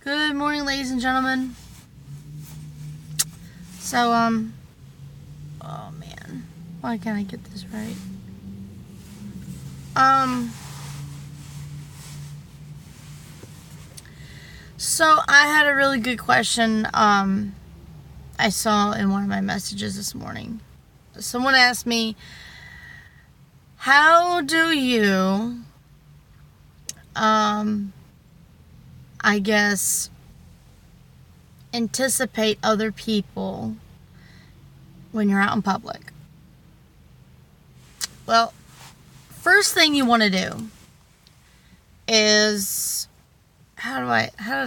Good morning, ladies and gentlemen. So, oh man, why can't I get this right? So I had a really good question, I saw in one of my messages this morning. Someone asked me, how do you, I guess, anticipate other people when you're out in public? Well, first thing you want to do is, how did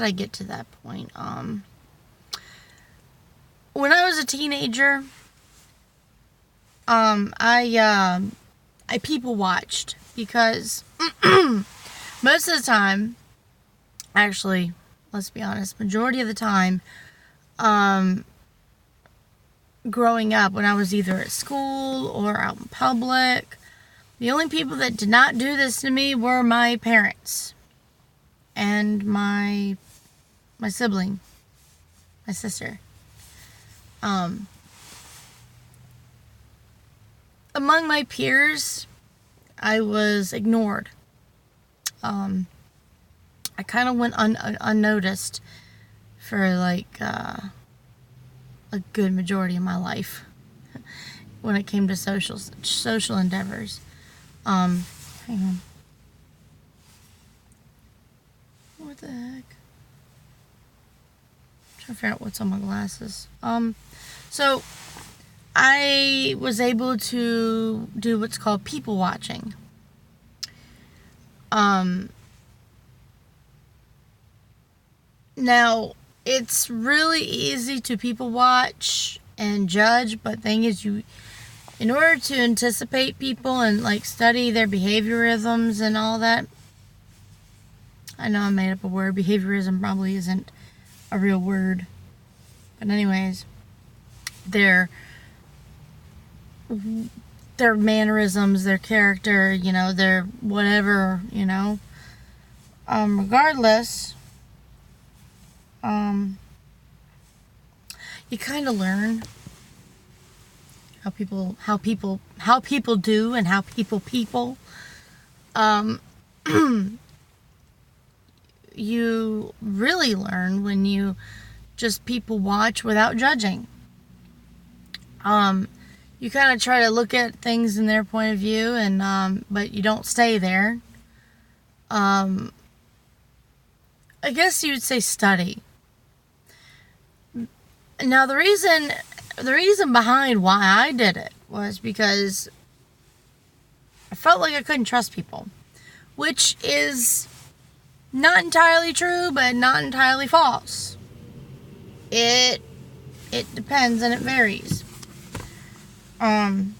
I get to that point? When I was a teenager, I people watched because most of the time, actually, let's be honest, majority of the time, growing up, when I was either at school or out in public, the only people that did not do this to me were my parents and my sibling, my sister. Among my peers, I was ignored. I kind of went unnoticed for like a good majority of my life when it came to social endeavors. Hang on. What the heck? I'm trying to figure out what's on my glasses. So I was able to do what's called people watching. Now, it's really easy to people watch and judge, but thing is, in order to anticipate people and like study their behaviorisms and all that, I know I made up a word. Behaviorism probably isn't a real word, but anyways, their mannerisms, their character, their whatever, regardless, you kind of learn how people do and how people. You really learn when you just people watch without judging. You kind of try to look at things in their point of view, and but you don't stay there. I guess you would say study. Now the reason behind why I did it was because I felt like I couldn't trust people, which is not entirely true, but not entirely false. It depends and it varies. Man,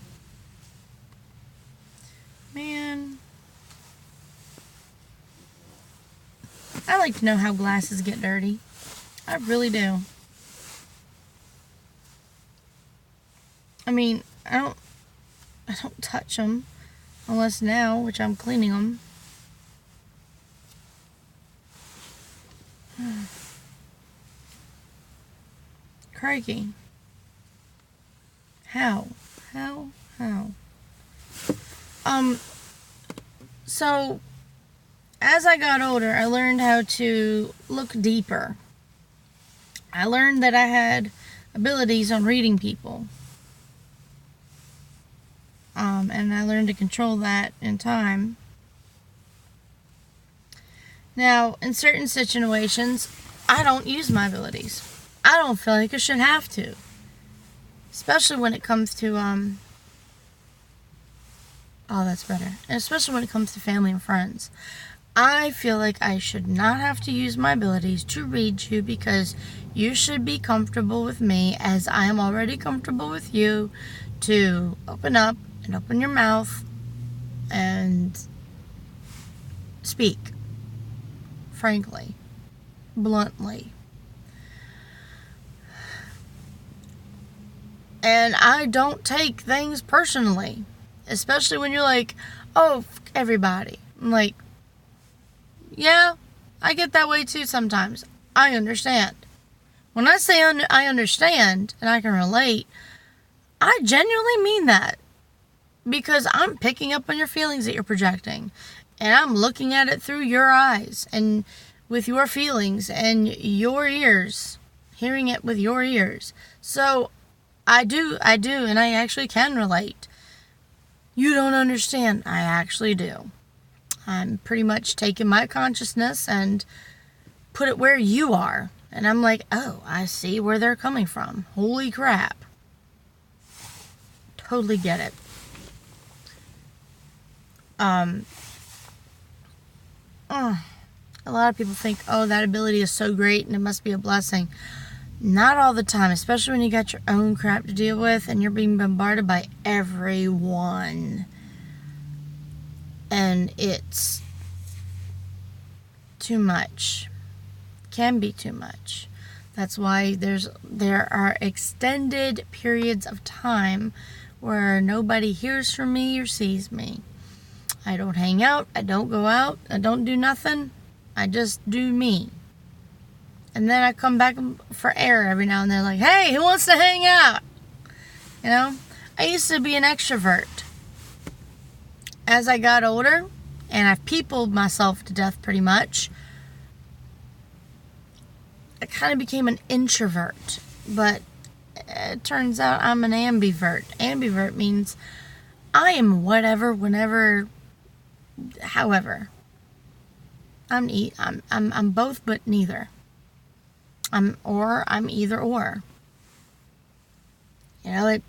I like to know how glasses get dirty. I really do. I mean, I don't touch them unless now, which I'm cleaning them. Crikey. How? So, as I got older, I learned how to look deeper. I learned that I had abilities on reading people. And I learned to control that in time. Now, in certain situations, I don't use my abilities. I don't feel like I should have to. Especially when it comes to, oh, that's better. And especially when it comes to family and friends. I feel like I should not have to use my abilities to read you because you should be comfortable with me as I am already comfortable with you to open up and open your mouth and speak. Frankly. Bluntly. And I don't take things personally. Especially when you're like, oh, everybody. I'm like, yeah, I get that way too sometimes. I understand. When I say I understand and I can relate, I genuinely mean that. Because I'm picking up on your feelings that you're projecting. And I'm looking at it through your eyes and with your feelings and your ears. Hearing it with your ears. So, I do, and I actually can relate. You don't understand. I actually do. I'm pretty much taking my consciousness and put it where you are. And I'm like, oh, I see where they're coming from. Holy crap. Totally get it. A lot of people think, oh, that ability is so great and it must be a blessing. Not all the time, especially when you got your own crap to deal with and you're being bombarded by everyone. And it's too much. Can be too much. That's why there are extended periods of time where nobody hears from me or sees me. I don't hang out, I don't go out, I don't do nothing. I just do me. And then I come back for air every now and then, like, hey, who wants to hang out? You know? I used to be an extrovert. As I got older, and I've peopled myself to death pretty much, I kind of became an introvert. But it turns out I'm an ambivert. Ambivert means I am whatever, whenever, however. I'm both but neither. I'm either or. You know, it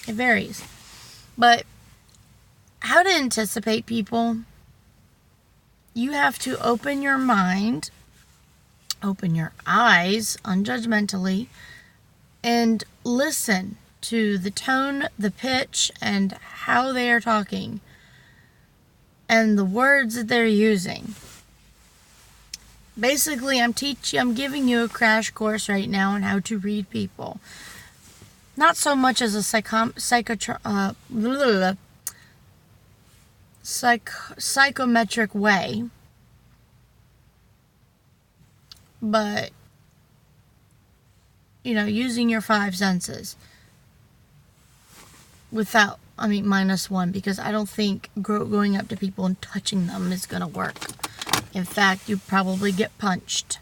varies. But how to anticipate people? You have to open your mind, open your eyes unjudgmentally, and listen to the tone, the pitch, and how they are talking, and the words that they're using. Basically, I'm giving you a crash course right now on how to read people. Not so much as a psychometric way, but, you know, using your 5 senses. Minus 1, because I don't think going up to people and touching them is going to work. In fact, you probably get punched.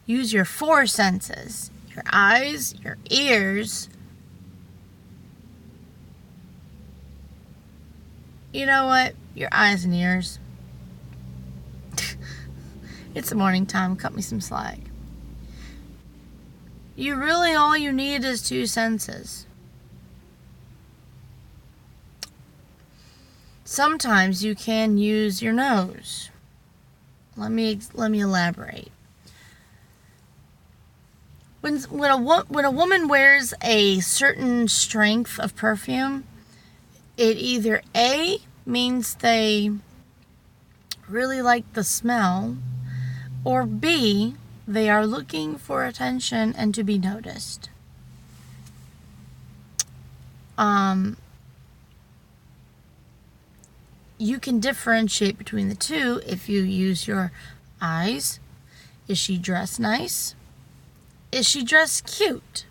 Use your 4 senses. Your eyes, your ears. You know what? Your eyes and ears. It's the morning time. Cut me some slack. All you need is 2 senses. Sometimes you can use your nose. Let me elaborate. When a woman wears a certain strength of perfume, it either A, means they really like the smell, or B, they are looking for attention and to be noticed. You can differentiate between the two if you use your eyes. Is she dressed nice? Is she dressed cute?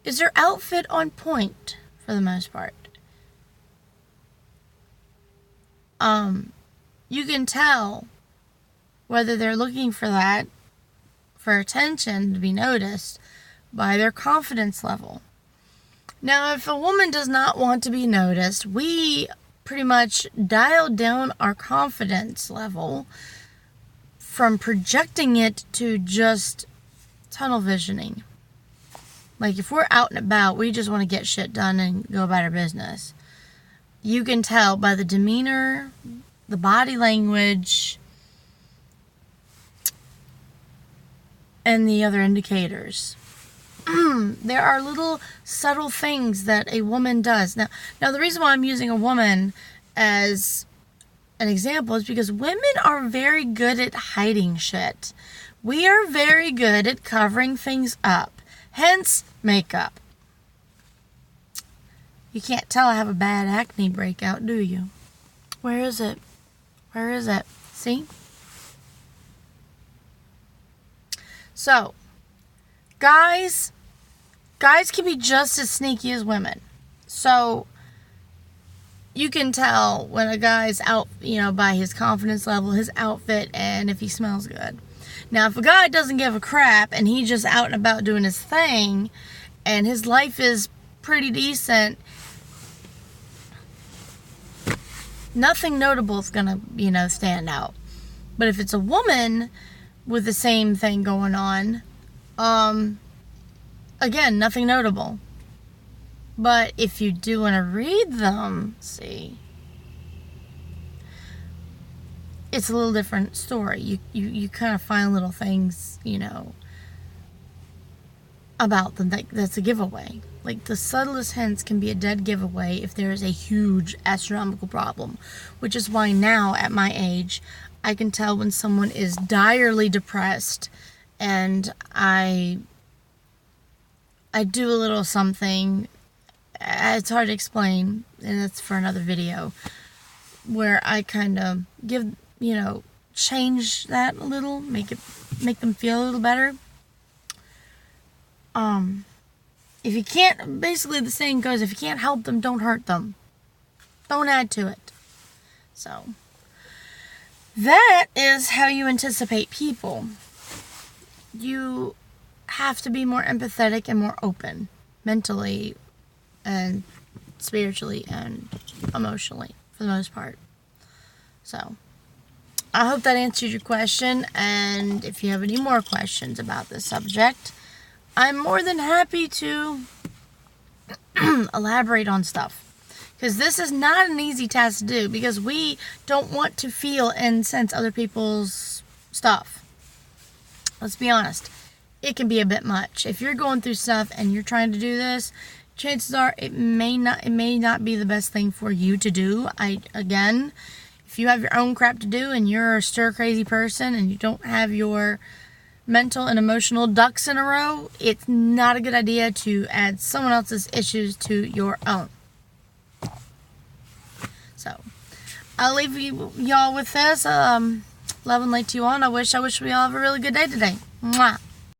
Is her outfit on point for the most part? You can tell whether they're looking for that, for attention to be noticed, by their confidence level. Now, if a woman does not want to be noticed, we pretty much dial down our confidence level from projecting it to just tunnel visioning. Like, if we're out and about, we just want to get shit done and go about our business. You can tell by the demeanor, the body language, and the other indicators. There are little subtle things that a woman does. Now, the reason why I'm using a woman as an example is because women are very good at hiding shit. We are very good at covering things up. Hence, makeup. You can't tell I have a bad acne breakout, do you? Where is it? Where is it? See? So, guys can be just as sneaky as women. So, you can tell when a guy's out, by his confidence level, his outfit, and if he smells good. Now, if a guy doesn't give a crap and he's just out and about doing his thing and his life is pretty decent, nothing notable is gonna, stand out. But if it's a woman with the same thing going on, again, nothing notable. But if you do want to read them, see, it's a little different story. You kind of find little things, about them that's a giveaway. Like, the subtlest hints can be a dead giveaway if there is a huge astronomical problem, which is why now, at my age, I can tell when someone is direly depressed, and I do a little something. It's hard to explain, and that's for another video, where I kind of give, change that a little, make them feel a little better. If you can't, basically the saying goes, if you can't help them, don't hurt them. Don't add to it. So, that is how you anticipate people. You have to be more empathetic and more open, mentally and spiritually and emotionally, for the most part. So, I hope that answered your question, and if you have any more questions about this subject, I'm more than happy to elaborate on stuff. Because this is not an easy task to do, because we don't want to feel and sense other people's stuff. Let's be honest. It can be a bit much. If you're going through stuff and you're trying to do this, chances are it may not be the best thing for you to do. Again, if you have your own crap to do and you're a stir crazy person and you don't have your mental and emotional ducks in a row, it's not a good idea to add someone else's issues to your own. So, I'll leave y'all with this. Love and light to you all, and I wish we all have a really good day today. Mwah.